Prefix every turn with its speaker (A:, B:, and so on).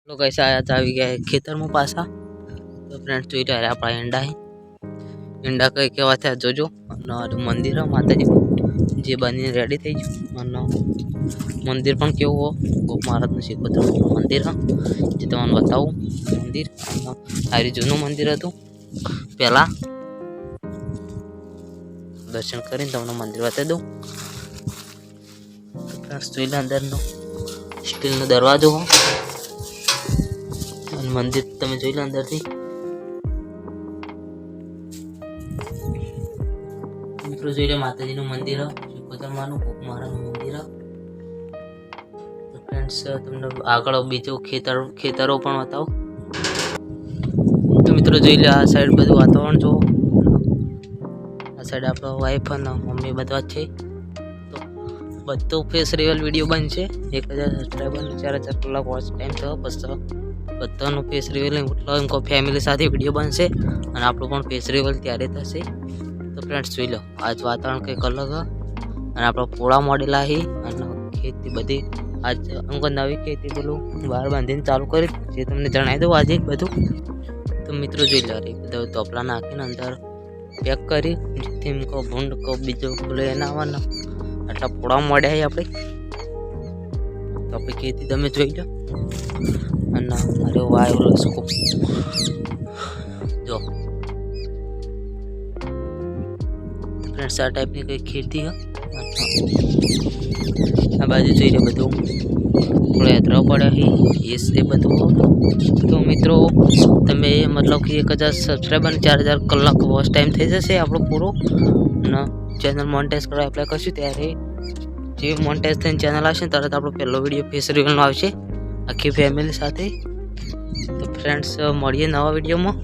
A: लोग ऐसा आज આવી ગયા ખેતરમાં પાછા તો ફ્રેન્ડ્સ જોઈ રહ્યા આપણા ઈંડા કઈ કેવા થયા જોજો અને મંદિર માતાજી જે બની રેડી થઈ ગયું અને મંદિર પણ કેવું ગોપ મહારાજનું શીખોતર મંદિર જે તમને બતાવું મંદિર આ જૂનું મંદિર હતું પહેલા દર્શન કરીને તમને મંદિર બતાવી દઉં ફ્રેન્ડ્સ જોઈ લે અંદરનો સ્ટીલનો દરવાજો मंदिर તમે જોઈ લો અંદરથી મિત્રો જોઈ લે માતાજીનું મંદિર શીખોતરમાંનું ગોપ મહારાજનું મંદિર તો ફ્રેન્ડ્સ તમને આગળ બીજું ખેતરો પણ બતાવો તો મિત્રો જોઈ લે આ સાઈડ બધું વાતાવરણ જો આ સાઈડ આપણો વાઈફ અને મમ્મી બધા જ છે તો બધું ફેસ રિવલ વિડીયો બનશે 1000 સબસ્ક્રાઈબર 4000 કલાક વોચ ટાઈમ થયો પછી બધાનું ફેસ રિવીલ એટલે ફેમિલી સાથે વિડીયો બનશે અને આપણું પણ ફેસ રિવીલ ત્યારે થશે તો ફ્રેન્ડ્સ જોઈ લો આજ વાતાવરણ કંઈક અલગ અને આપણો પોળા મોડેલા છે અને ખેતી બધી આજ અંકો નવી ખેતી પેલું બહાર બાંધીને ચાલુ કરી જે તમને જણાવી દઉં આજે બધું તો મિત્રો જોઈ લો રે બધા તોપલા નાખીને અંદર પેક કરી જેથી કો ભૂંડ કો બીજો બોલે એના આવવાના આટલા પોળા મોડ્યા આપણે તો આપણે ખેતી તમે જોઈ લો અને મારો વાયો લસકો જો ફ્રેન્ડ્સ આ ટાઈપની કંઈ ખેતી આ બાજુ જોઈ લે બધું થોડા યાત્રા પડ્યા એ બધું તો મિત્રો તમે મતલબ કે 1000 સબસ્ક્રાઈબર 4000 કલાક વોચ ટાઈમ થઈ જશે આપણો પૂરો અને ચેનલ મોનેટાઈઝ કરવા એપ્લાય કરશું ત્યારે જે મોનેટાઈઝ થઈને ચેનલ આવશે તરત આપણો પહેલો વિડીયો ફેસ રિવીલનો આવશે આખી ફેમિલી સાથે તો ફ્રેન્ડ્સ મળીએ નવા વિડીયોમાં